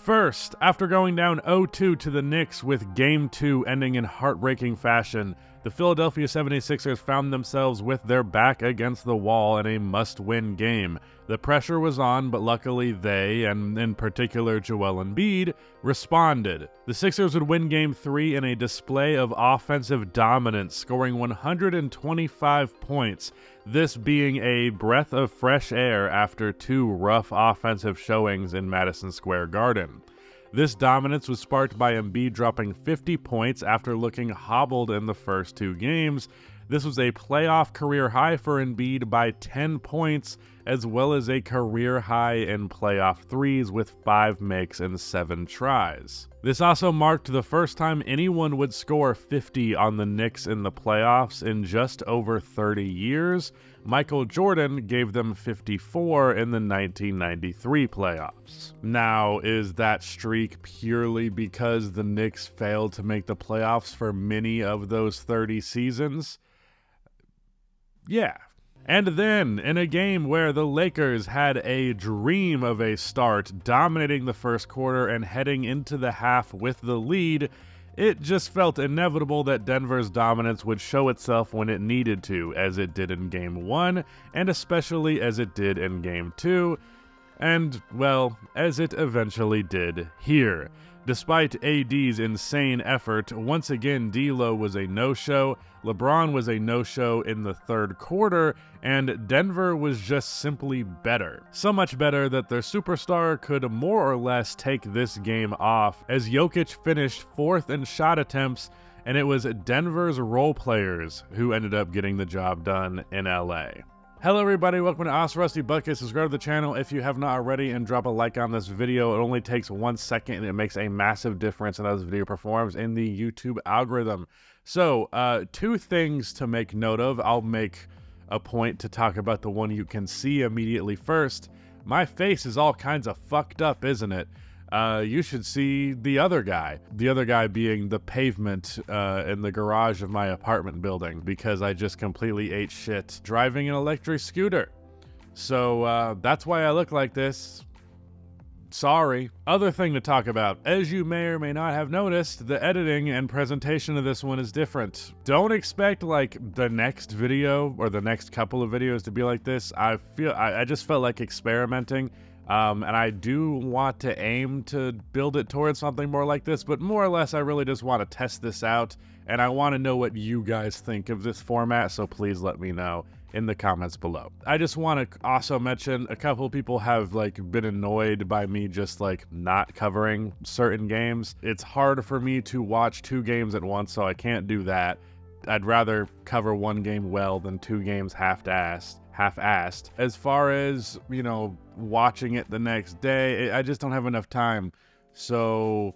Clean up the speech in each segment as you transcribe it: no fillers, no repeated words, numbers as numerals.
First, after going down 0-2 to the Knicks with Game 2 ending in heartbreaking fashion, the Philadelphia 76ers found themselves with their back against the wall in a must-win game. The pressure was on, but luckily they, and in particular Joel Embiid, responded. The Sixers would win Game 3 in a display of offensive dominance, scoring 125 points, this being a breath of fresh air after two rough offensive showings in Madison Square Garden. This dominance was sparked by Embiid dropping 50 points after looking hobbled in the first two games. This was a playoff career high for Embiid by 10 points, as well as a career high in playoff threes with 5 makes and 7 tries. This also marked the first time anyone would score 50 on the Knicks in the playoffs in just over 30 years. Michael Jordan gave them 54 in the 1993 playoffs. Now, is that streak purely because the Knicks failed to make the playoffs for many of those 30 seasons? Yeah. And then, in a game where the Lakers had a dream of a start, dominating the first quarter and heading into the half with the lead, it just felt inevitable that Denver's dominance would show itself when it needed to, as it did in Game 1, and especially as it did in Game 2, and, well, as it eventually did here. Despite AD's insane effort, once again D'Lo was a no-show, LeBron was a no-show in the third quarter, and Denver was just simply better. So much better that their superstar could more or less take this game off, as Jokic finished 4th in shot attempts, and it was Denver's role players who ended up getting the job done in LA. Hello everybody, welcome to Awesome Rusty Bucket. Subscribe to the channel if you have not already and drop a like on this video. It only takes 1 second and it makes a massive difference in how this video performs in the YouTube algorithm. So, 2 things to make note of. I'll make a point to talk about the one you can see immediately first. My face is all kinds of fucked up, isn't it? You should see the other guy. The other guy being the pavement in the garage of my apartment building, because I just completely ate shit driving an electric scooter. So that's why I look like this. Sorry. Other thing to talk about. As you may or may not have noticed, the editing and presentation of this one is different. Don't expect like the next video or the next couple of videos to be like this. I just felt like experimenting. And I do want to aim to build it towards something more like this, but more or less I really just want to test this out, and I want to know what you guys think of this format, so please let me know in the comments below. I just want to also mention a couple people have like been annoyed by me just like not covering certain games. It's hard for me to watch 2 games at once, so I can't do that. I'd rather cover 1 game well than 2 games half-assed. As far as, you know, watching it the next day, I just don't have enough time. So,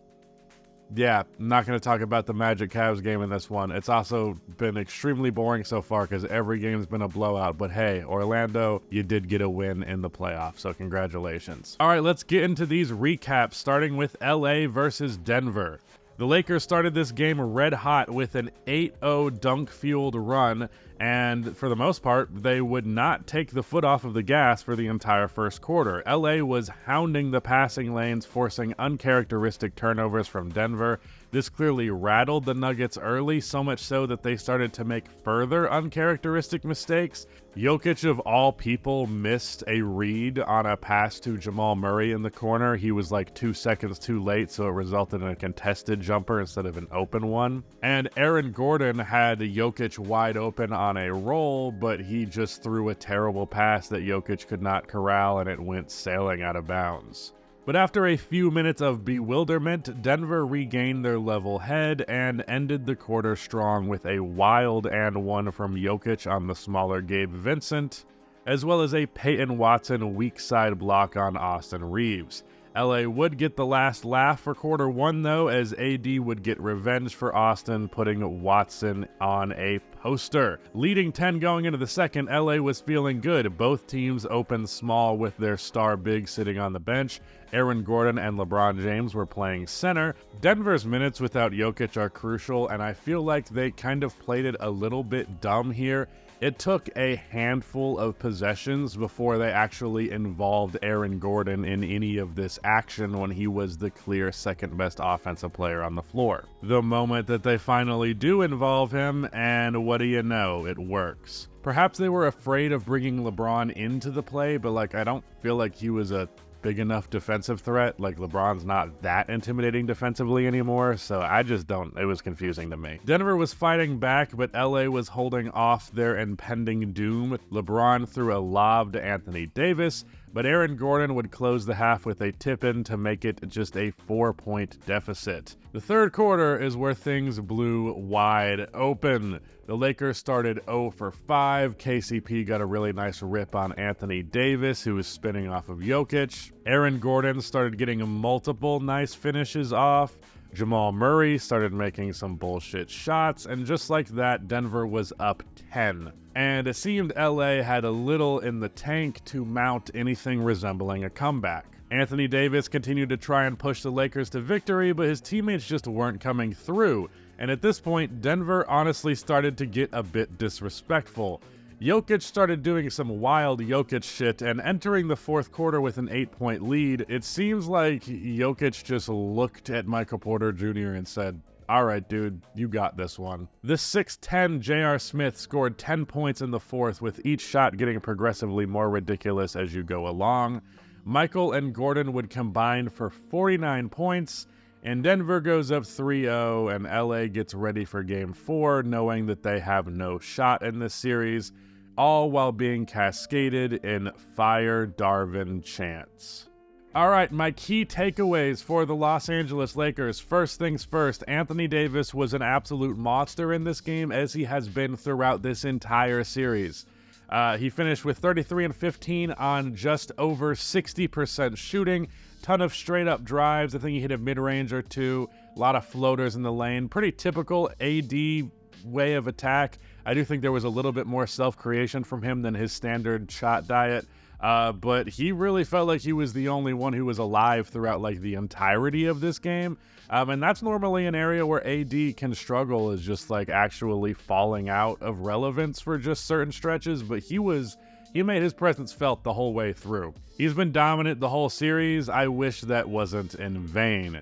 yeah, I'm not going to talk about the Magic Cavs game in this one. It's also been extremely boring so far because every game's been a blowout. But hey, Orlando, you did get a win in the playoffs, so congratulations. All right, let's get into these recaps, starting with LA versus Denver. The Lakers started this game red hot with an 8-0 dunk-fueled run, and for the most part, they would not take the foot off of the gas for the entire first quarter. LA was hounding the passing lanes, forcing uncharacteristic turnovers from Denver. This clearly rattled the Nuggets early, so much so that they started to make further uncharacteristic mistakes. Jokic, of all people, missed a read on a pass to Jamal Murray in the corner. He was like 2 seconds too late, so it resulted in a contested jumper instead of an open one. And Aaron Gordon had Jokic wide open on a roll, but he just threw a terrible pass that Jokic could not corral, and it went sailing out of bounds. But after a few minutes of bewilderment, Denver regained their level head and ended the quarter strong with a wild and one from Jokic on the smaller Gabe Vincent, as well as a Peyton Watson weak side block on Austin Reeves. LA would get the last laugh for quarter 1 though, as AD would get revenge for Austin, putting Watson on a poster. Leading 10 going into the second, LA was feeling good. Both teams opened small with their star big sitting on the bench. Aaron Gordon and LeBron James were playing center. Denver's minutes without Jokic are crucial, and I feel like they kind of played it a little bit dumb here. It took a handful of possessions before they actually involved Aaron Gordon in any of this action when he was the clear second best offensive player on the floor. The moment that they finally do involve him, and what do you know, it works. Perhaps they were afraid of bringing LeBron into the play, but I don't feel like he was a big enough defensive threat. LeBron's not that intimidating defensively anymore, so it was confusing to me. Denver was fighting back, but LA was holding off their impending doom. LeBron threw a lob to Anthony Davis, but Aaron Gordon would close the half with a tip-in to make it just a 4-point deficit. The third quarter is where things blew wide open. The Lakers started 0 for 5. KCP got a really nice rip on Anthony Davis, who was spinning off of Jokic. Aaron Gordon started getting multiple nice finishes off. Jamal Murray started making some bullshit shots, and just like that, Denver was up 10. And it seemed LA had a little in the tank to mount anything resembling a comeback. Anthony Davis continued to try and push the Lakers to victory, but his teammates just weren't coming through. And at this point, Denver honestly started to get a bit disrespectful. Jokic started doing some wild Jokic shit, and entering the fourth quarter with an 8-point lead, it seems like Jokic just looked at Michael Porter Jr. and said, "All right, dude, you got this one." The 6'10" J.R. Smith scored 10 points in the fourth, with each shot getting progressively more ridiculous as you go along. Michael and Gordon would combine for 49 points, and Denver goes up 3-0, and LA gets ready for Game 4, knowing that they have no shot in this series, all while being cascaded in Fire Darvin chants. All right, my key takeaways for the Los Angeles Lakers. First things first, Anthony Davis was an absolute monster in this game, as he has been throughout this entire series. He finished with 33 and 15 on just over 60% shooting, ton of straight-up drives. I think he hit a mid-range or two, a lot of floaters in the lane. Pretty typical AD way of attack. I do think there was a little bit more self-creation from him than his standard shot diet. But he really felt like he was the only one who was alive throughout the entirety of this game. And that's normally an area where AD can struggle, is just actually falling out of relevance for just certain stretches. But he made his presence felt the whole way through. He's been dominant the whole series. I wish that wasn't in vain.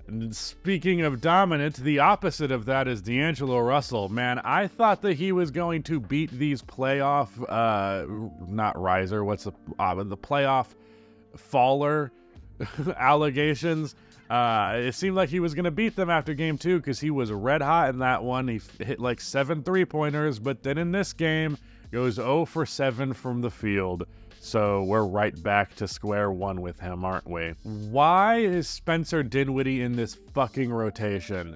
And speaking of dominant, the opposite of that is D'Angelo Russell. Man, I thought that he was going to beat these playoff, the playoff faller allegations. It seemed like he was going to beat them after Game 2 because he was red hot in that one. He hit 7 3-pointers, but then in this game, goes 0 for 7 from the field. So we're right back to square one with him, aren't we? Why is Spencer Dinwiddie in this fucking rotation?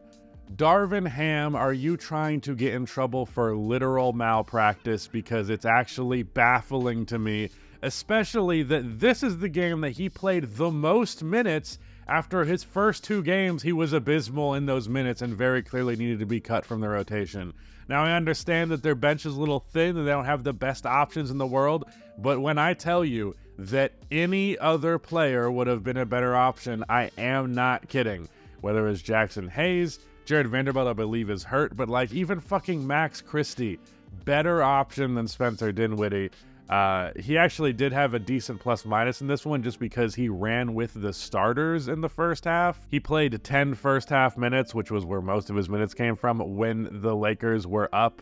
Darvin Ham, are you trying to get in trouble for literal malpractice? Because it's actually baffling to me, especially that this is the game that he played the most minutes. After his first 2 games, he was abysmal in those minutes and very clearly needed to be cut from the rotation. Now, I understand that their bench is a little thin and they don't have the best options in the world, but when I tell you that any other player would have been a better option, I am not kidding. Whether it's Jackson Hayes, Jared Vanderbilt, I believe, is hurt, but even fucking Max Christie, better option than Spencer Dinwiddie. He actually did have a decent plus-minus in this one just because he ran with the starters in the first half. He played 10 first-half minutes, which was where most of his minutes came from when the Lakers were up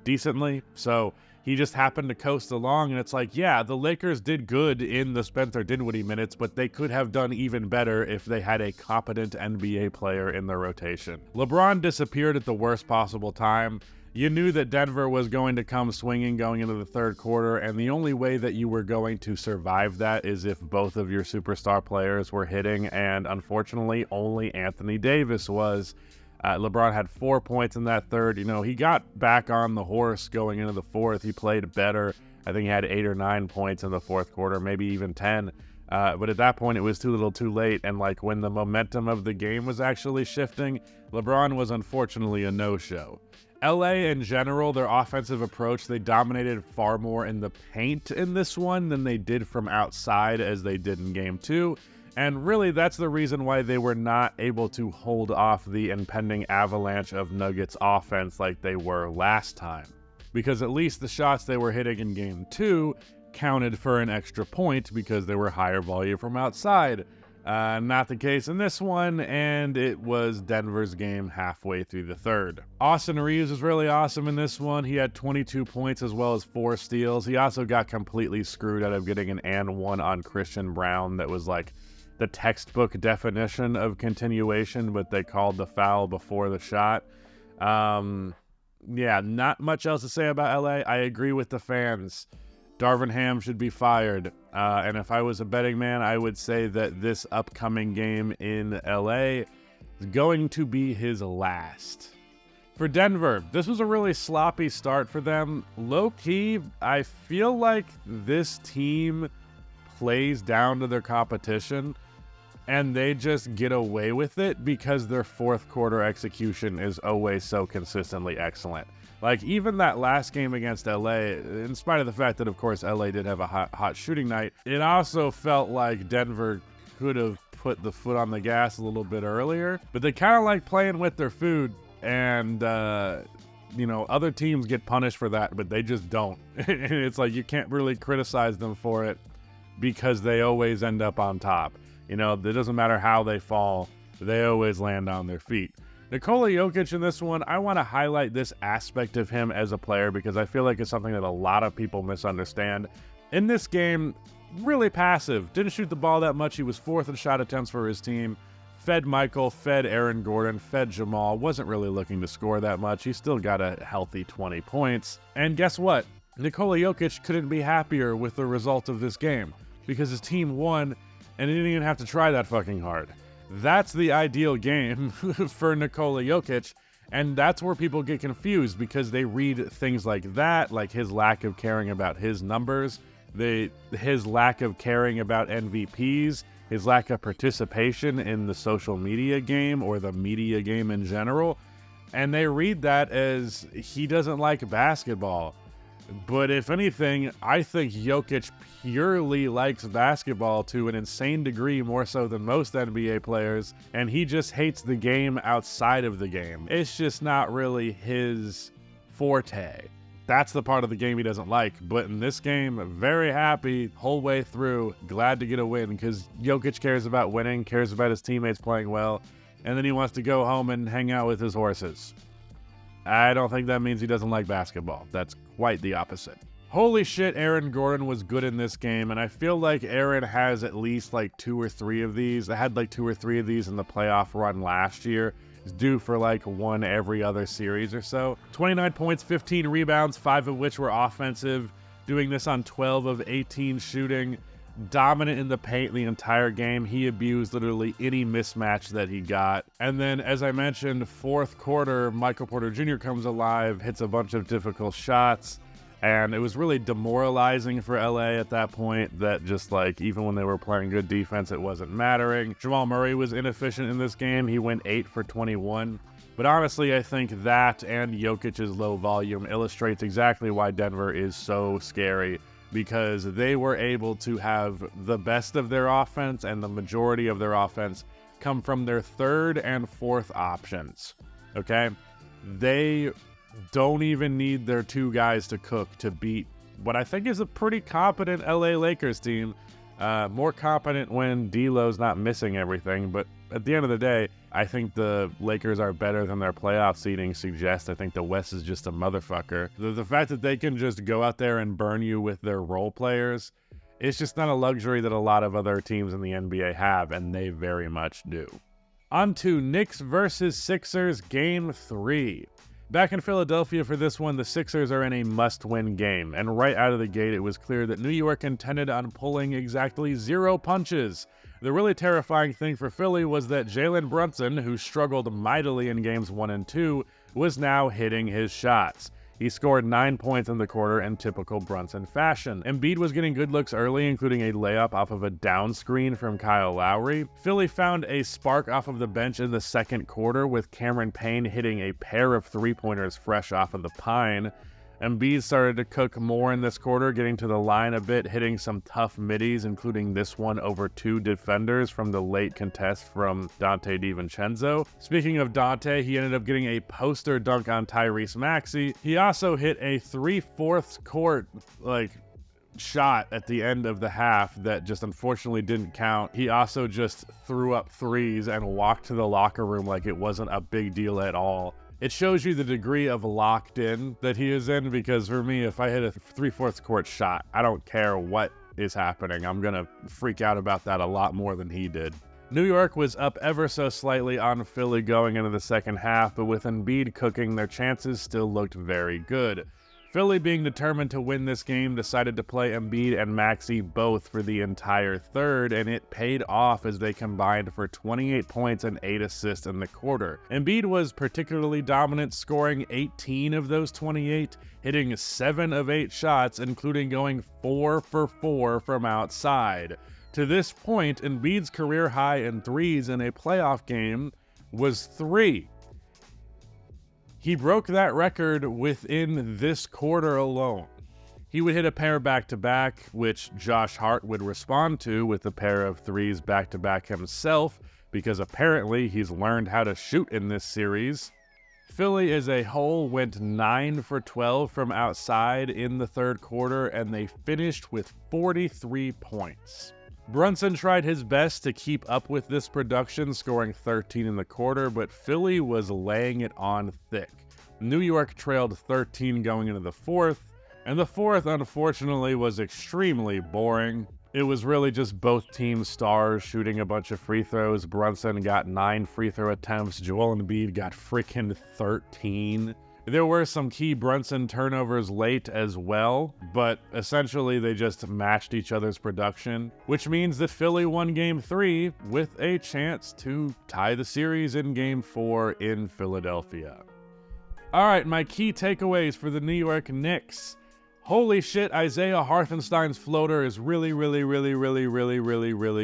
decently. So he just happened to coast along, and it's yeah, the Lakers did good in the Spencer Dinwiddie minutes, but they could have done even better if they had a competent NBA player in their rotation. LeBron disappeared at the worst possible time. You knew that Denver was going to come swinging going into the third quarter, and the only way that you were going to survive that is if both of your superstar players were hitting, and unfortunately, only Anthony Davis was. LeBron had 4 points in that third. He got back on the horse going into the fourth. He played better. I think he had 8 or 9 points in the fourth quarter, maybe even 10. But at that point, it was too little too late, and when the momentum of the game was actually shifting, LeBron was unfortunately a no-show. LA in general, their offensive approach, they dominated far more in the paint in this one than they did from outside as they did in Game 2. And really, that's the reason why they were not able to hold off the impending avalanche of Nuggets offense like they were last time. because at least the shots they were hitting in game 2 counted for an extra point because they were higher volume from outside. Not the case in this one, and it was Denver's game halfway through the third. Austin Reeves was really awesome in this one. He had 22 points as well as 4 steals. He also got completely screwed out of getting an and one on Christian Brown that was like the textbook definition of continuation, but they called the foul before the shot. Yeah, not much else to say about LA. I agree with the fans. Darvin Ham should be fired. And if I was a betting man, I would say that this upcoming game in LA is going to be his last. For Denver, this was a really sloppy start for them. Low-key, I feel like this team plays down to their competition, and they just get away with it because their fourth quarter execution is always so consistently excellent. Like, even that last game against LA, in spite of the fact that, of course, LA did have a hot shooting night, it also felt like Denver could have put the foot on the gas a little bit earlier. But they kind of like playing with their food, and, you know, other teams get punished for that, but they just don't. And it's like you can't really criticize them for it because they always end up on top. You know, it doesn't matter how they fall, they always land on their feet. Nikola Jokic in this one, I want to highlight this aspect of him as a player because I feel like it's something that a lot of people misunderstand. In this game, really passive. Didn't shoot the ball that much. He was 4th in shot attempts for his team. Fed Michael, fed Aaron Gordon, fed Jamal. Wasn't really looking to score that much. He still got a healthy 20 points. And guess what? Nikola Jokic couldn't be happier with the result of this game because his team won and he didn't even have to try that fucking hard. That's the ideal game for Nikola Jokic, and that's where people get confused because they read things like that, like his lack of caring about his numbers, his lack of caring about MVPs, his lack of participation in the social media game or the media game in general, and they read that as he doesn't like basketball. But if anything, I think Jokic purely likes basketball to an insane degree, more so than most NBA players, and he just hates the game outside of the game. It's just not really his forte. That's the part of the game he doesn't like. But in this game, very happy whole way through, glad to get a win because Jokic cares about winning, cares about his teammates playing well, and then he wants to go home and hang out with his horses. I don't think that means he doesn't like basketball. That's quite the opposite. Holy shit, Aaron Gordon was good in this game, and I feel like Aaron has at least like 2 or 3 of these. I had like 2 or 3 of these in the playoff run last year. It's due for like one every other series or so. 29 points, 15 rebounds, 5 of which were offensive. Doing this on 12 of 18 shooting. Dominant in the paint the entire game. He abused literally any mismatch that he got. And then, as I mentioned, fourth quarter, Michael Porter Jr. comes alive, hits a bunch of difficult shots, and it was really demoralizing for LA at that point that just like, even when they were playing good defense, it wasn't mattering. Jamal Murray was inefficient in this game. He went 8 for 21. But honestly, I think that and Jokic's low volume illustrates exactly why Denver is so scary, because they were able to have the best of their offense and the majority of their offense come from their 3rd and 4th options, okay? They don't even need their 2 guys to cook to beat what I think is a pretty competent LA Lakers team. More competent when D'Lo's not missing everything, but at the end of the day, I think the Lakers are better than their playoff seeding suggests. I think the West is just a motherfucker. The fact that they can just go out there and burn you with their role players, it's just not a luxury that a lot of other teams in the NBA have, and they very much do. On to Knicks versus Sixers, Game 3. Back in Philadelphia for this one, the Sixers are in a must-win game, and right out of the gate it was clear that New York intended on pulling exactly 0 punches. The really terrifying thing for Philly was that Jalen Brunson, who struggled mightily in games 1 and 2, was now hitting his shots. He scored 9 points in the quarter in typical Brunson fashion. Embiid was getting good looks early, including a layup off of a down screen from Kyle Lowry. Philly found a spark off of the bench in the second quarter with Cameron Payne hitting a pair of 3-pointers fresh off of the pine. Embiid started to cook more in this quarter, getting to the line a bit, hitting some tough middies, including this one over 2 defenders from the late contest from Dante DiVincenzo. Speaking of Dante, he ended up getting a poster dunk on Tyrese Maxey. He also hit a 3/4 court, shot at the end of the half that just unfortunately didn't count. He also just threw up threes and walked to the locker room like it wasn't a big deal at all. It shows you the degree of locked in that he is in, because for me, if I hit a 3/4 court shot, I don't care what is happening. I'm gonna freak out about that a lot more than he did. New York was up ever so slightly on Philly going into the second half, but with Embiid cooking, their chances still looked very good. Philly, being determined to win this game, decided to play Embiid and Maxey both for the entire third, and it paid off as they combined for 28 points and 8 assists in the quarter. Embiid was particularly dominant, scoring 18 of those 28, hitting 7 of 8 shots, including going 4 for 4 from outside. To this point, Embiid's career high in threes in a playoff game was 3. He broke that record within this quarter alone. He would hit a pair back-to-back, which Josh Hart would respond to with a pair of threes back-to-back himself, because apparently he's learned how to shoot in this series. Philly as a whole went 9 for 12 from outside in the third quarter, and they finished with 43 points. Brunson tried his best to keep up with this production, scoring 13 in the quarter, but Philly was laying it on thick. New York trailed 13 going into the fourth, and the fourth, unfortunately, was extremely boring. It was really just both teams' stars shooting a bunch of free throws. Brunson got 9 free throw attempts. Joel Embiid got freaking 13. There were some key Brunson turnovers late as well, but essentially they just matched each other's production, which means that Philly won Game 3 with a chance to tie the series in Game 4 in Philadelphia. All right, my key takeaways for the New York Knicks. Holy shit, Isaiah Hartenstein's floater is really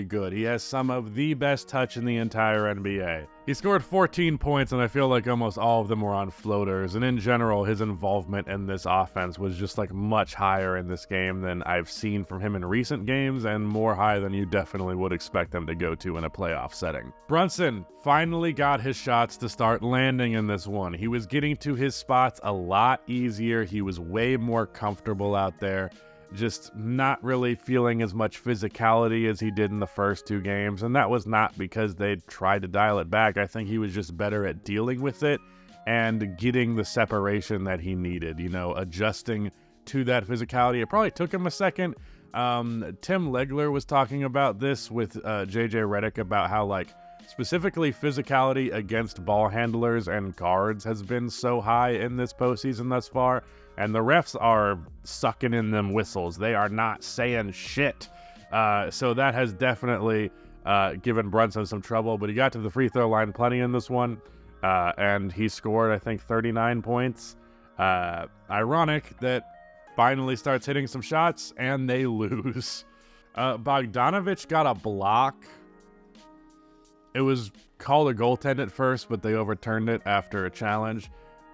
good. He has some of the best touch in the entire NBA. He scored 14 points, and I feel like almost all of them were on floaters. And in general, his involvement in this offense was just much higher in this game than I've seen from him in recent games, and more high than you definitely would expect them to go to in a playoff setting. Brunson finally got his shots to start landing in this one. He was getting to his spots a lot easier. He was way more comfortable out there, just not really feeling as much physicality as he did in the first 2 games. And that was not because they tried to dial it back. I think he was just better at dealing with it and getting the separation that he needed, adjusting to that physicality. It probably took him a second. Tim Legler was talking about this with JJ Redick about how specifically physicality against ball handlers and guards has been so high in this postseason thus far, and the refs are sucking in them whistles. They are not saying shit. So that has definitely given Brunson some trouble, but he got to the free throw line plenty in this one, and he scored, I think, 39 points. Ironic that finally starts hitting some shots, and they lose. Bogdanovich got a block. It was called a goaltend at first, but they overturned it after a challenge.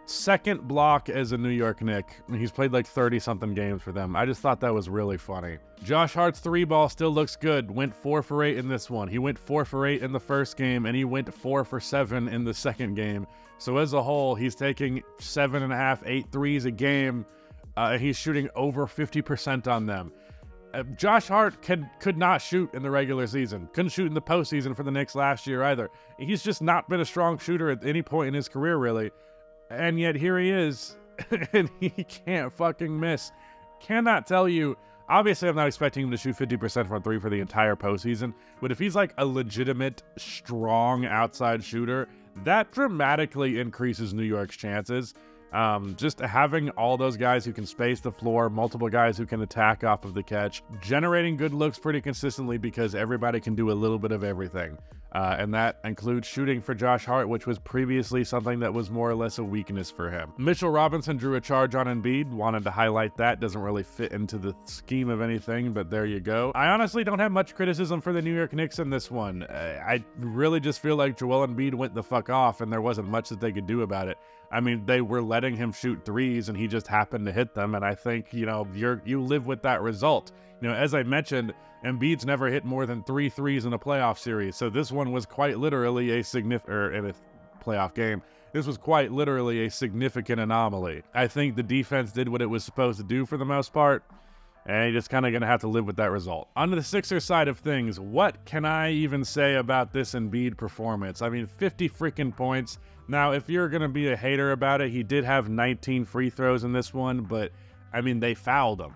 Second block as a New York Knick. He's played 30-something games for them. I just thought that was really funny. Josh Hart's 3-ball still looks good. Went 4 for 8 in this one. He went 4 for 8 in the first game, and he went 4 for 7 in the second game. So as a whole, he's taking 7.5, 8 threes a game. He's shooting over 50% on them. Josh Hart could not shoot in the regular season. Couldn't shoot in the postseason for the Knicks last year either. He's just not been a strong shooter at any point in his career, really. And yet here he is, and he can't fucking miss. Cannot tell you. Obviously, I'm not expecting him to shoot 50% from 3 for the entire postseason, but if he's a legitimate, strong outside shooter, that dramatically increases New York's chances. Just having all those guys who can space the floor, multiple guys who can attack off of the catch, generating good looks pretty consistently because everybody can do a little bit of everything. And that includes shooting for Josh Hart, which was previously something that was more or less a weakness for him. Mitchell Robinson drew a charge on Embiid. Wanted to highlight that. Doesn't really fit into the scheme of anything, but there you go. I honestly don't have much criticism for the New York Knicks in this one. I really just feel like Joel Embiid went the fuck off, and there wasn't much that they could do about it. I mean, they were letting him shoot threes, and he just happened to hit them, and I think, you know, you live with that result. You know, as I mentioned, Embiid's never hit more than 3 threes in a playoff series, so this one was quite literally in a playoff game. This was quite literally a significant anomaly. I think the defense did what it was supposed to do for the most part, and you're just kind of going to have to live with that result. On the Sixers side of things, what can I even say about this Embiid performance? I mean, 50 freaking points. Now, if you're going to be a hater about it, he did have 19 free throws in this one, but, I mean, they fouled him.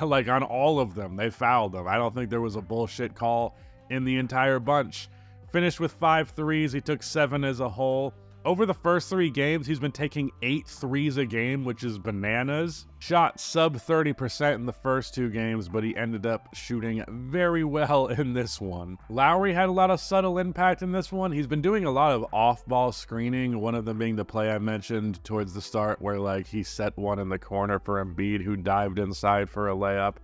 Like, on all of them, they fouled him. I don't think there was a bullshit call in the entire bunch. Finished with 5 threes. He took 7 as a whole. Over the first 3 games, he's been taking 8 threes a game, which is bananas. Shot sub 30% in the first 2 games, but he ended up shooting very well in this one. Lowry had a lot of subtle impact in this one. He's been doing a lot of off-ball screening, one of them being the play I mentioned towards the start where like he set one in the corner for Embiid who dived inside for a layup.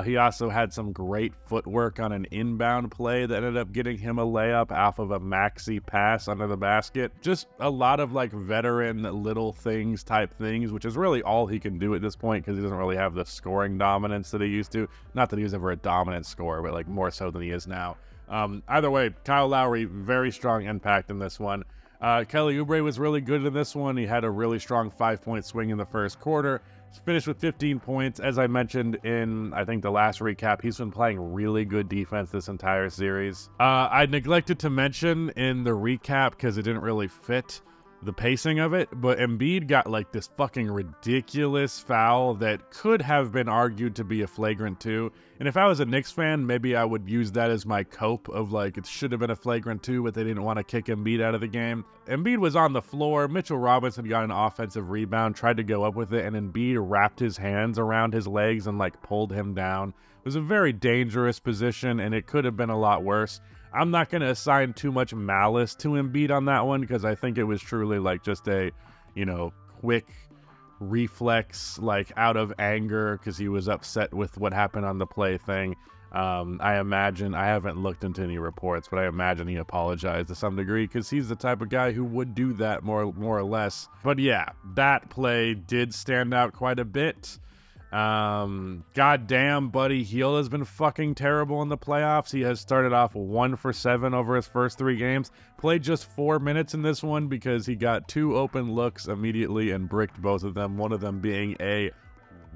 He also had some great footwork on an inbound play that ended up getting him a layup off of a maxi pass under the basket. Just a lot of like veteran little things type things, which is really all he can do at this point because he doesn't really have the scoring dominance that he used to. Not that he was ever a dominant scorer, but like more so than he is now. Either way, Kyle Lowry, very strong impact in this one. Kelly Oubre was really good in this one. He had a really strong 5-point swing in the first quarter. Finished with 15 points. As I mentioned in, I think, the last recap, he's been playing really good defense this entire series. I neglected to mention in the recap, because it didn't really fit the pacing of it, but Embiid got like this fucking ridiculous foul that could have been argued to be a flagrant 2. And if I was a Knicks fan, maybe I would use that as my cope of like, it should have been a flagrant 2, but they didn't want to kick Embiid out of the game. Embiid was on the floor. Mitchell Robinson got an offensive rebound, tried to go up with it, and Embiid wrapped his hands around his legs and like pulled him down. It was a very dangerous position, and it could have been a lot worse. I'm not going to assign too much malice to Embiid on that one because I think it was truly like just a, you know, quick reflex, like out of anger because he was upset with what happened on the play thing. I imagine, I haven't looked into any reports, but I imagine he apologized to some degree because he's the type of guy who would do that more or less. But yeah, that play did stand out quite a bit. Goddamn, Buddy Hield has been fucking terrible in the playoffs. He has started off 1 for 7 over his first 3 games. Played just 4 minutes in this one because he got 2 open looks immediately and bricked both of them. One of them being a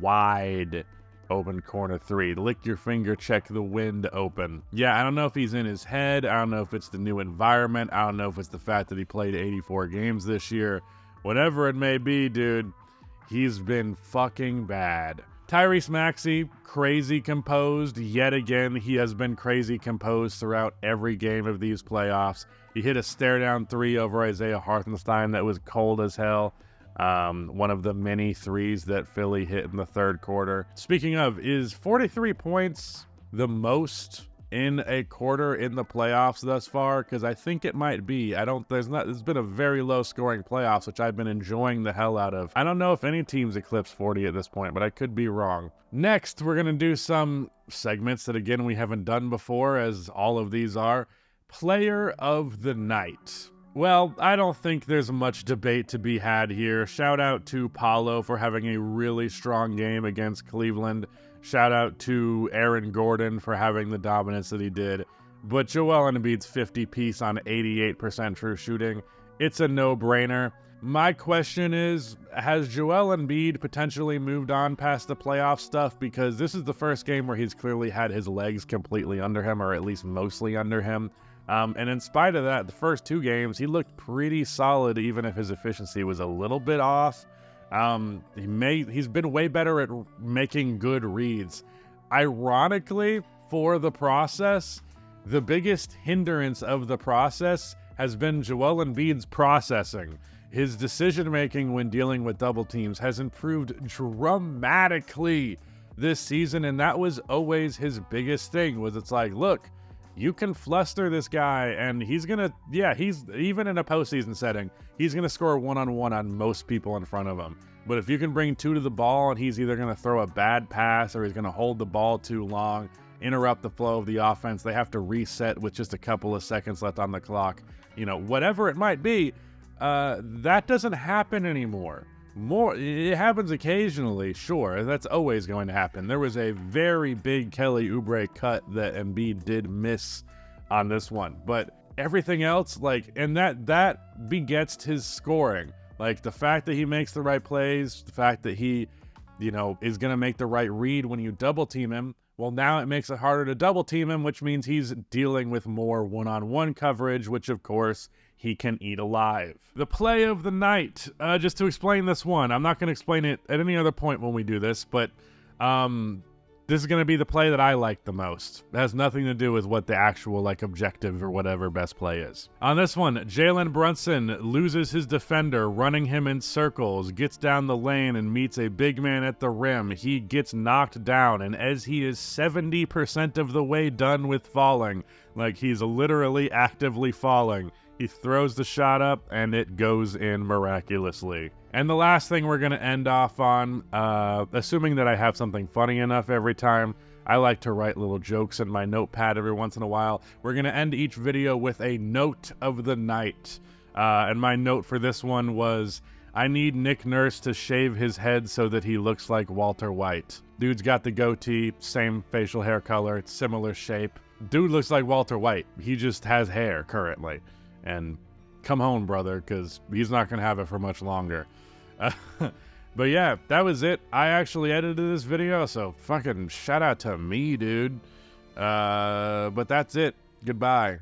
wide open corner 3. Lick your finger, check the wind open. Yeah, I don't know if he's in his head. I don't know if it's the new environment. I don't know if it's the fact that he played 84 games this year. Whatever it may be, dude. He's been fucking bad. Tyrese Maxey, crazy composed. Yet again, he has been crazy composed throughout every game of these playoffs. He hit a stare-down 3 over Isaiah Hartenstein that was cold as hell. One of the many 3s that Philly hit in the third quarter. Speaking of, is 43 points the most in a quarter in the playoffs thus far? Because I think it might be. There's been a very low scoring playoffs, which I've been enjoying the hell out of. I don't know if any teams eclipse 40 at this point, but I could be wrong. Next, we're going to do some segments that, again, we haven't done before, as all of these are. Player of the Night. Well, I don't think there's much debate to be had here. Shout out to Paolo for having a really strong game against Cleveland. Shout out to Aaron Gordon for having the dominance that he did. But Joel Embiid's 50-piece on 88% true shooting, it's a no-brainer. My question is, has Joel Embiid potentially moved on past the playoff stuff? Because this is the first game where he's clearly had his legs completely under him, or at least mostly under him. And in spite of that, the first 2 games, he looked pretty solid, even if his efficiency was a little bit off. He's been way better at making good reads. Ironically, for the process, the biggest hindrance of the process has been Joel Embiid's processing. His decision-making when dealing with double teams has improved dramatically this season, and that was always his biggest thing, was it's like, look, you can fluster this guy, and he's gonna, yeah, he's, even in a postseason setting, he's gonna score one-on-one on most people in front of him. But if you can bring 2 to the ball, and he's either gonna throw a bad pass, or he's gonna hold the ball too long, interrupt the flow of the offense, they have to reset with just a couple of seconds left on the clock, you know, whatever it might be, that doesn't happen anymore. It happens occasionally, sure, that's always going to happen. There was a very big Kelly Oubre cut that Embiid did miss on this one, but everything else, like, and that begets his scoring. Like, the fact that he makes the right plays, the fact that he, you know, is going to make the right read when you double team him, well, now it makes it harder to double team him, which means he's dealing with more one-on-one coverage, which, of course, he can eat alive. The play of the night, just to explain this one, I'm not going to explain it at any other point when we do this, but this is going to be the play that I like the most. It has nothing to do with what the actual, like, objective or whatever best play is. On this one, Jalen Brunson loses his defender, running him in circles, gets down the lane and meets a big man at the rim. He gets knocked down, and as he is 70% of the way done with falling, like he's literally actively falling, he throws the shot up, and it goes in miraculously. And the last thing we're going to end off on, assuming that I have something funny enough every time, I like to write little jokes in my notepad every once in a while. We're going to end each video with a note of the night. And my note for this one was, I need Nick Nurse to shave his head so that he looks like Walter White. Dude's got the goatee, same facial hair color, similar shape. Dude looks like Walter White. He just has hair currently. And come home, brother, because he's not going to have it for much longer. But yeah, that was it. I actually edited this video, so fucking shout out to me, dude. But that's it. Goodbye.